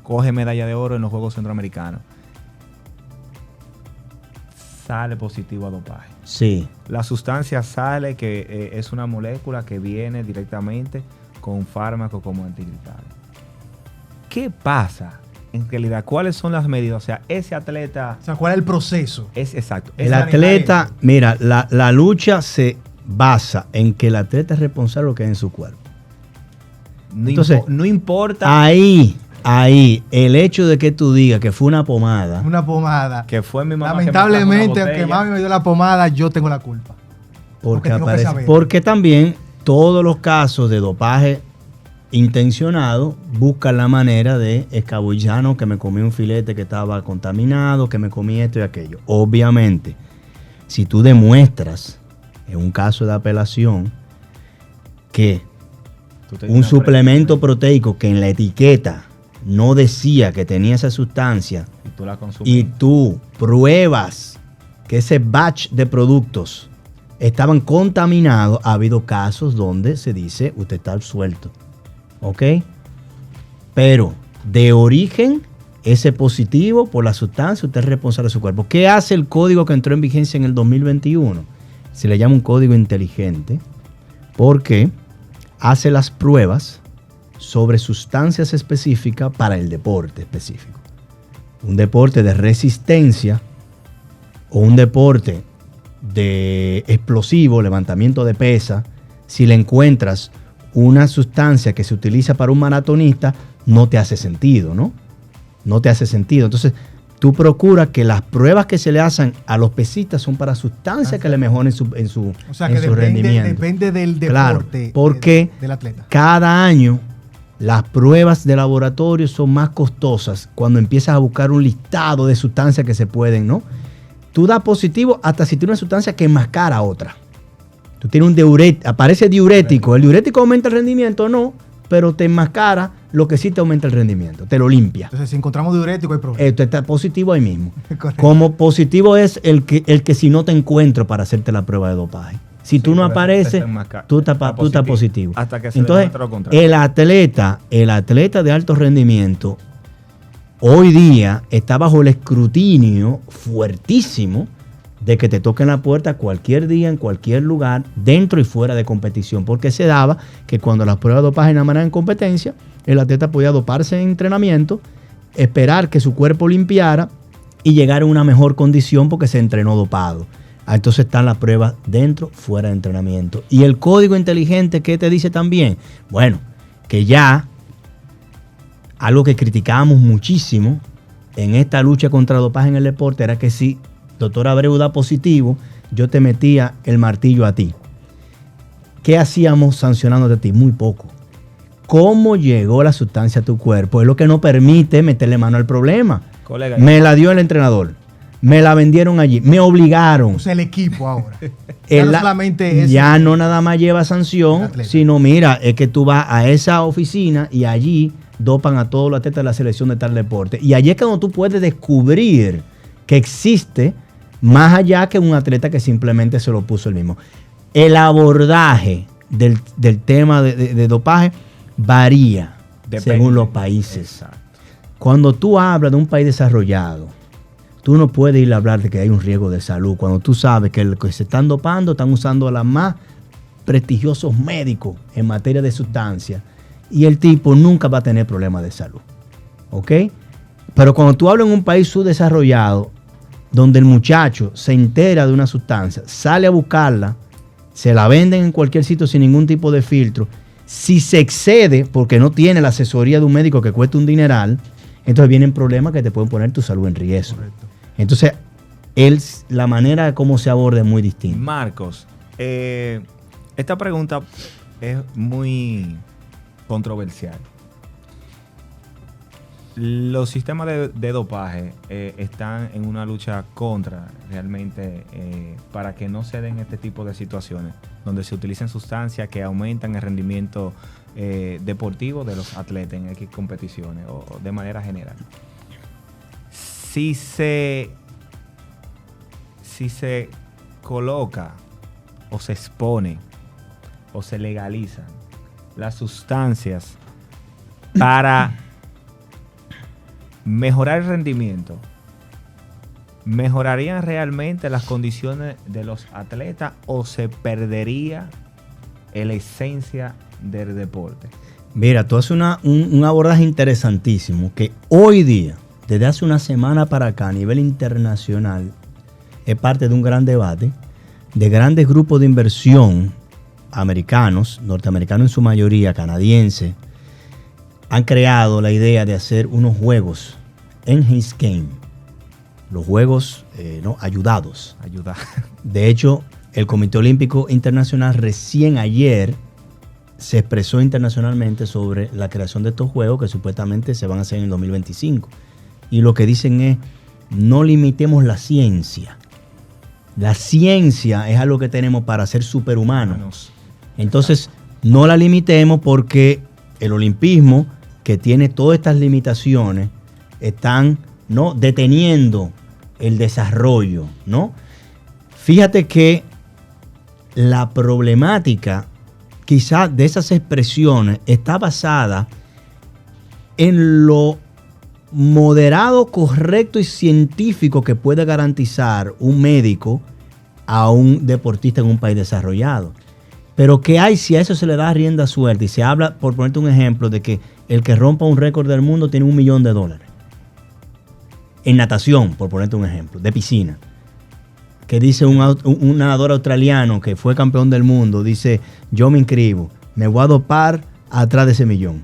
Coge medalla de oro en los Juegos Centroamericanos. Sale positivo a dopaje. Sí. La sustancia sale que es una molécula que viene directamente con un fármaco como antigripal. ¿Qué pasa? En realidad, ¿cuáles son las medidas? O sea, ese atleta... O sea, ¿cuál es el proceso? Es exacto. El atleta, mira, la lucha se basa en que el atleta es responsable de lo que hay en su cuerpo. Entonces, no importa... Ahí, el hecho de que tú digas que fue una pomada... Una pomada. Que fue mi mamá. Lamentablemente, aunque mami me dio la pomada, yo tengo la culpa. Porque también todos los casos de dopaje intencionado buscan la manera de escabullirnos, que me comí un filete que estaba contaminado, que me comí esto y aquello. Obviamente, si tú demuestras en un caso de apelación que un suplemento proteico que en la etiqueta no decía que tenía esa sustancia y tú pruebas que ese batch de productos estaban contaminados, ha habido casos donde se dice usted está absuelto. ¿Ok? Pero de origen, ese positivo por la sustancia, usted es responsable de su cuerpo. ¿Qué hace el código que entró en vigencia en el 2021? Se le llama un código inteligente porque hace las pruebas sobre sustancias específicas para el deporte específico. Un deporte de resistencia o un deporte de explosivo, levantamiento de pesa, si le encuentras una sustancia que se utiliza para un maratonista, no te hace sentido, ¿no? No te hace sentido. Entonces, tú procuras que las pruebas que se le hacen a los pesistas son para sustancias que le mejoren en su rendimiento. Depende del deporte, claro, porque del atleta. Cada año las pruebas de laboratorio son más costosas cuando empiezas a buscar un listado de sustancias que se pueden, ¿no? Tú das positivo hasta si tienes una sustancia que enmascara otra. Tú tienes un diurético, aparece diurético. ¿El diurético aumenta el rendimiento? No, pero te enmascara lo que sí te aumenta el rendimiento, te lo limpia. Entonces, si encontramos diurético, hay problema. Esto está positivo ahí mismo. Como positivo es el que si no te encuentro para hacerte la prueba de dopaje. Si tú no apareces, tú estás positivo. Hasta que se Entonces, demuestre lo contrario. el atleta de alto rendimiento hoy día está bajo el escrutinio fuertísimo de que te toquen la puerta cualquier día, en cualquier lugar, dentro y fuera de competición, porque se daba que cuando las pruebas de dopaje no eran en competencia, el atleta podía doparse en entrenamiento, esperar que su cuerpo limpiara y llegar a una mejor condición porque se entrenó dopado. Entonces están las pruebas dentro, fuera de entrenamiento. Y el código inteligente, ¿qué te dice también? Bueno, que ya algo que criticábamos muchísimo en esta lucha contra el dopaje en el deporte era que si doctor Abreu da positivo, yo te metía el martillo a ti. ¿Qué hacíamos sancionándote a ti? Muy poco. ¿Cómo llegó la sustancia a tu cuerpo? Es lo que no permite meterle mano al problema. Colega, me la dio el entrenador. Me la vendieron allí. Me obligaron. O sea, el equipo ahora. Ya no solamente ya no nada más lleva sanción, sino mira, es que tú vas a esa oficina y allí dopan a todos los atletas de la selección de tal deporte. Y allí es cuando tú puedes descubrir que existe más allá que un atleta que simplemente se lo puso él mismo. El abordaje del tema de dopaje varía según los países. Exacto. Cuando tú hablas de un país desarrollado, tú no puedes ir a hablar de que hay un riesgo de salud. Cuando tú sabes que los que se están dopando están usando a los más prestigiosos médicos en materia de sustancias y el tipo nunca va a tener problemas de salud. ¿Ok? Pero cuando tú hablas en un país subdesarrollado, donde el muchacho se entera de una sustancia, sale a buscarla se la venden en cualquier sitio sin ningún tipo de filtro. Si se excede porque no tiene la asesoría de un médico que cuesta un dineral, entonces vienen problemas que te pueden poner tu salud en riesgo. Correcto. Entonces, la manera como se aborda es muy distinta. Marcos, esta pregunta es muy controversial. Los sistemas de dopaje están en una lucha contra realmente para que no se den este tipo de situaciones donde se utilicen sustancias que aumentan el rendimiento deportivo de los atletas en X competiciones o de manera general. Si se coloca o se expone o se legalizan las sustancias para mejorar el rendimiento, ¿mejorarían realmente las condiciones de los atletas o se perdería la esencia del deporte? Mira, tú haces un abordaje interesantísimo que hoy día, desde hace una semana para acá, a nivel internacional, es parte de un gran debate de grandes grupos de inversión americanos, norteamericanos en su mayoría, canadienses, han creado la idea de hacer unos juegos enhanced game, los juegos ayudados. De hecho, el Comité Olímpico Internacional recién ayer se expresó internacionalmente sobre la creación de estos juegos que supuestamente se van a hacer en el 2025. Y lo que dicen es, no limitemos la ciencia. La ciencia es algo que tenemos para ser superhumanos. Entonces, no la limitemos porque el olimpismo, que tiene todas estas limitaciones, están deteniendo el desarrollo, ¿no? Fíjate que la problemática quizás de esas expresiones está basada en lo moderado, correcto y científico que puede garantizar un médico a un deportista en un país desarrollado. Pero ¿qué hay si a eso se le da rienda suelta? Y se habla, por ponerte un ejemplo, de que el que rompa un récord del mundo tiene $1 millón. En natación, por ponerte un ejemplo, de piscina. Que dice un nadador australiano que fue campeón del mundo, dice, yo me inscribo, me voy a dopar atrás de ese $1 millón.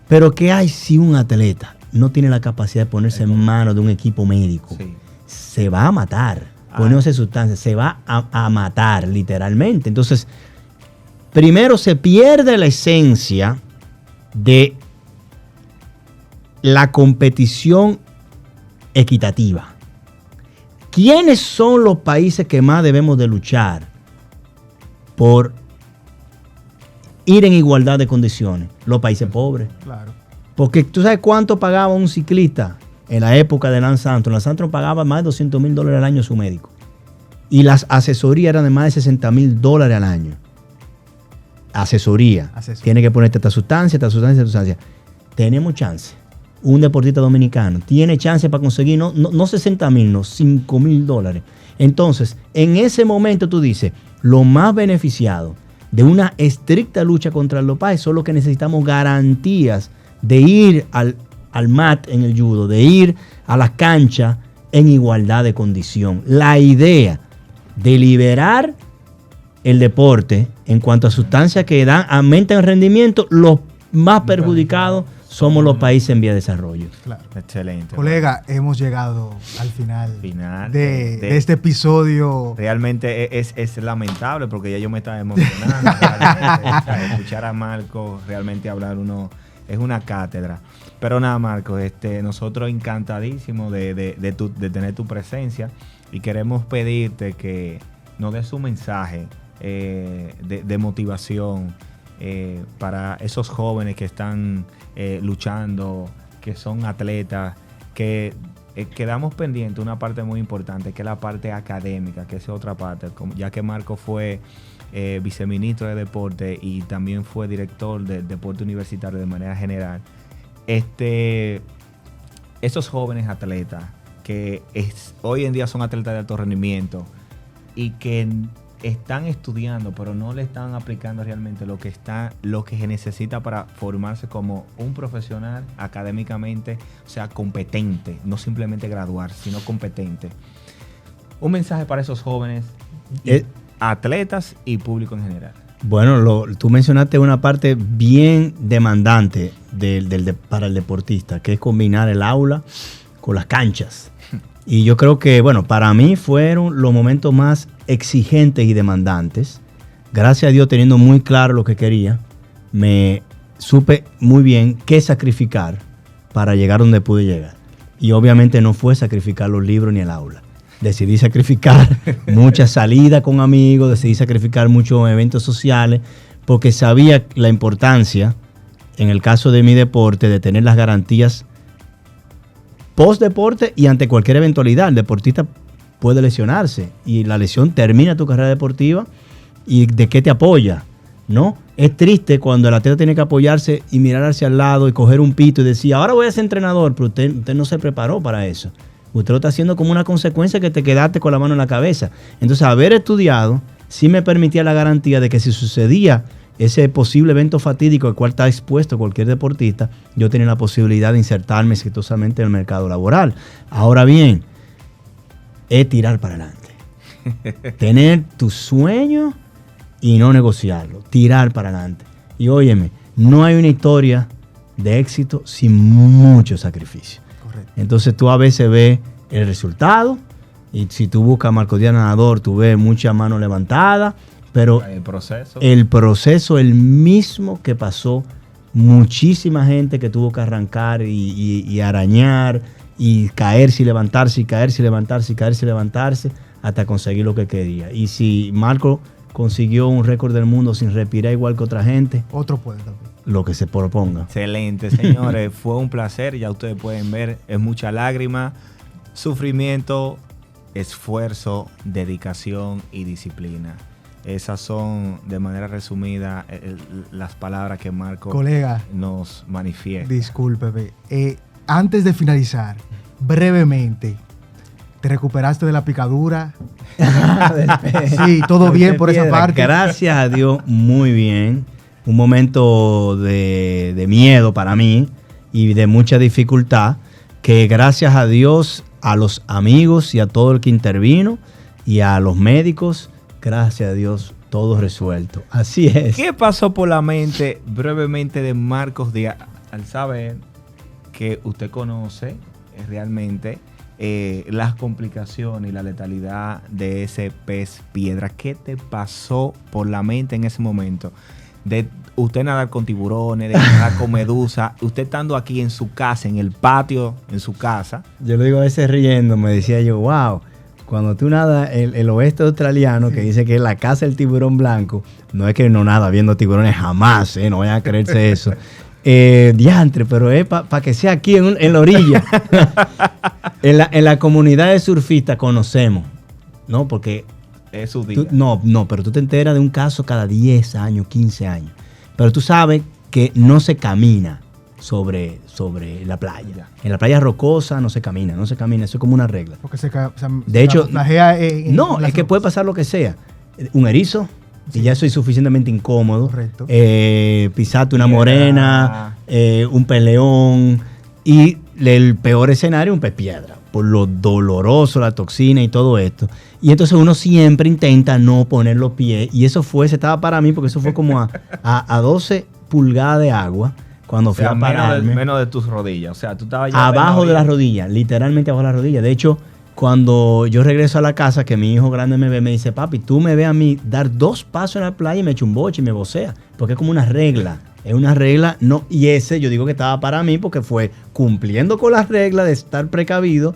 Pero ¿qué hay si un atleta no tiene la capacidad de ponerse en manos de un equipo médico? Sí. Se va a matar, poniéndose sustancias, se va a matar literalmente. Entonces, primero se pierde la esencia de la competición equitativa. ¿Quiénes son los países que más debemos de luchar por ir en igualdad de condiciones? Los países pobres. Claro. Porque tú sabes cuánto pagaba un ciclista en la época de Lance Armstrong. Lance Armstrong pagaba más de $200,000 al año a su médico. Y las asesorías eran de más de $60,000 al año. Asesoría. Tiene que ponerte esta sustancia, esta sustancia, esta sustancia. Tenemos chance. Un deportista dominicano tiene chance para conseguir no $60,000, no $5,000. Entonces, en ese momento tú dices, lo más beneficiado de una estricta lucha contra el dopaje son los que necesitamos garantías de ir al mat en el judo, de ir a las canchas en igualdad de condición. La idea de liberar el deporte en cuanto a sustancias que aumentan el rendimiento, los más perjudicados somos los países en vía de desarrollo. Claro. Excelente. Colega, hemos llegado al final de este episodio. Realmente es lamentable porque ya yo me estaba emocionando. Realmente, escuchar a Marcos realmente hablar es una cátedra. Pero nada, Marcos, nosotros encantadísimos de tener tu presencia y queremos pedirte que nos des un mensaje de motivación para esos jóvenes que están luchando, que son atletas, que quedamos pendientes una parte muy importante, que es la parte académica, que es otra parte, ya que Marco fue viceministro de deporte y también fue director del deporte universitario de manera general. Esos jóvenes atletas que hoy en día son atletas de alto rendimiento y que están estudiando, pero no le están aplicando realmente lo que se necesita para formarse como un profesional académicamente, o sea, competente, no simplemente graduar, sino competente. Un mensaje para esos jóvenes. atletas y público en general? Bueno, tú mencionaste una parte bien demandante para el deportista, que es combinar el aula con las canchas. Y yo creo que, bueno, para mí fueron los momentos más exigentes y demandantes. Gracias a Dios, teniendo muy claro lo que quería, me supe muy bien qué sacrificar para llegar donde pude llegar. Y obviamente no fue sacrificar los libros ni el aula. Decidí sacrificar muchas salidas con amigos, decidí sacrificar muchos eventos sociales, porque sabía la importancia, en el caso de mi deporte, de tener las garantías post-deporte y ante cualquier eventualidad. El deportista puede lesionarse y la lesión termina tu carrera deportiva. ¿Y de qué te apoya? ¿No? Es triste cuando el atleta tiene que apoyarse y mirar hacia el lado y coger un pito y decir, ahora voy a ser entrenador, pero usted no se preparó para eso. Usted lo está haciendo como una consecuencia que te quedaste con la mano en la cabeza. Entonces, haber estudiado sí me permitía la garantía de que si sucedía ese posible evento fatídico al cual está expuesto cualquier deportista, yo tenía la posibilidad de insertarme exitosamente en el mercado laboral. Ahora bien, es tirar para adelante. Tener tu sueño y no negociarlo. Tirar para adelante. Y óyeme, no hay una historia de éxito sin mucho sacrificio. Entonces tú a veces ves el resultado y si tú buscas Marco Díaz Nadador, tú ves mucha mano levantada, pero el proceso el mismo que pasó muchísima gente que tuvo que arrancar y arañar y caerse y levantarse y caerse y levantarse y caerse y levantarse hasta conseguir lo que quería. Y si Marco consiguió un récord del mundo sin respirar igual que otra gente, otro puede también. Lo que se proponga. Excelente, señores. Fue un placer. Ya ustedes pueden ver, es mucha lágrima, sufrimiento, esfuerzo, dedicación y disciplina. Esas son, de manera resumida, las palabras que Marco nos manifiesta. Discúlpeme. Antes de finalizar, brevemente, ¿te recuperaste de la picadura? Sí, todo bien por esa parte. Gracias a Dios, muy bien. Un momento de miedo para mí y de mucha dificultad, que gracias a Dios, a los amigos y a todo el que intervino y a los médicos, gracias a Dios, todo resuelto. Así es. ¿Qué pasó por la mente brevemente de Marcos Díaz al saber que usted conoce realmente las complicaciones y la letalidad de ese pez piedra? ¿Qué te pasó por la mente en ese momento? De usted nadar con tiburones, de nadar con medusa, usted estando aquí en su casa, en el patio, en su casa. Yo lo digo a veces riendo, me decía yo, wow, cuando tú nadas el oeste australiano, que dice que es la casa del tiburón blanco, no es que no nada viendo tiburones jamás, no vayan a creerse eso. Diantre, pero es para que sea aquí en la orilla. en la comunidad de surfistas conocemos, ¿no? Porque es su día. Pero tú te enteras de un caso cada 10 años, 15 años. Pero tú sabes que no se camina sobre la playa. En la playa rocosa no se camina, eso es como una regla. Porque de hecho, es que puede pasar lo que sea. Un erizo, sí, y ya soy suficientemente incómodo. Correcto. Pisarte una morena, un peleón, y el peor escenario, un pez piedra, por lo doloroso, la toxina y todo esto. Y entonces uno siempre intenta no poner los pies, y eso se estaba para mí, porque eso fue como a 12 pulgadas de agua, cuando fui a pararme. Menos de tus rodillas, o sea, tú estabas ya abajo de las rodillas, literalmente abajo de las rodillas. De hecho, cuando yo regreso a la casa, que mi hijo grande me ve, me dice, papi, tú me ves a mí dar 2 pasos en la playa y me echo un boche y me vocea, porque es como una regla. Es una regla, no, y yo digo que estaba para mí porque fue cumpliendo con las reglas de estar precavido.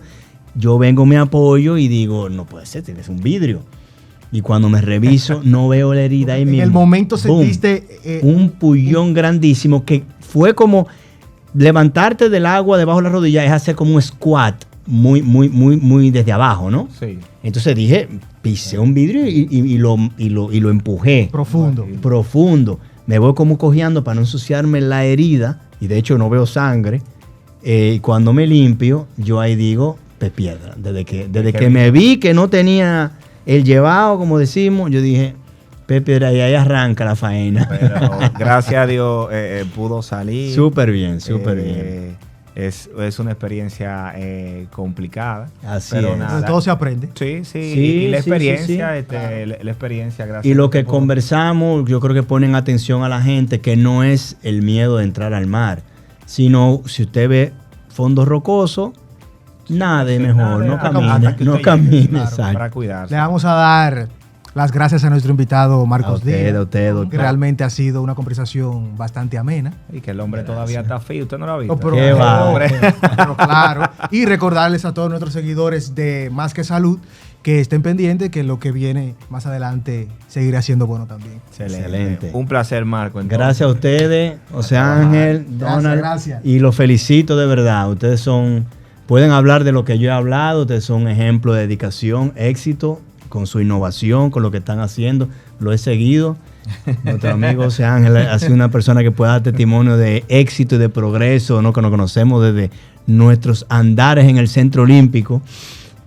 Yo vengo, me apoyo y digo, no puede ser, tienes un vidrio. Y cuando me reviso, no veo la herida ahí mismo. En el momento sentiste un pullón grandísimo que fue como levantarte del agua debajo de la rodilla, es hacer como un squat muy desde abajo, ¿no? Sí. Entonces dije, pisé un vidrio y lo empujé. Profundo. Me voy como cojeando para no ensuciarme la herida, y de hecho no veo sangre. Cuando me limpio, yo ahí digo, pez piedra. Desde que me vi que no tenía el llevado, como decimos, yo dije, pez piedra, y ahí arranca la faena. Pero gracias a Dios pudo salir. Súper bien. Es una experiencia complicada. Así pero es. nada. De todo se aprende. Sí, Sí, y la sí, experiencia, sí, sí. la experiencia, gracias. Y lo que por- conversamos, yo creo que ponen atención a la gente que no es el miedo de entrar al mar, sino si usted ve fondo rocoso, nade mejor, no Hasta camine, que no usted camine, llegue, claro, exacto. para cuidarse. Le vamos a dar las gracias a nuestro invitado Marcos Díaz. A usted, doctor. Que realmente ha sido una conversación bastante amena. Y que el hombre todavía está frío, ¿usted no lo ha visto? Oh, pero, Qué va. pero claro. Y recordarles a todos nuestros seguidores de Más que Salud que estén pendientes que lo que viene más adelante seguirá siendo bueno también. Excelente. Un placer, Marco. entonces. Gracias a ustedes, José Ángel, Donald, gracias. y los felicito de verdad. Ustedes pueden hablar de lo que yo he hablado, ustedes son un ejemplo de dedicación, éxito, con su innovación, con lo que están haciendo. Lo he seguido. Nuestro amigo José Ángel ha sido una persona que puede dar testimonio de éxito y de progreso, ¿no? Que nos conocemos desde nuestros andares en el Centro Olímpico,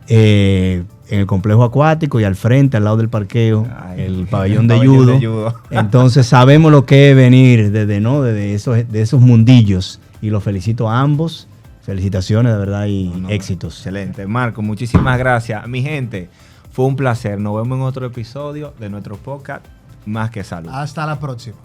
en el complejo acuático y al frente, al lado del parqueo, Ay, el pabellón el de pabellón judo. de judo. Entonces sabemos lo que es venir desde esos mundillos, y los felicito a ambos. Felicitaciones de verdad y No, éxitos. Excelente. Marco, muchísimas gracias. Mi gente, fue un placer. Nos vemos en otro episodio de nuestro podcast Más que Salud. Hasta la próxima.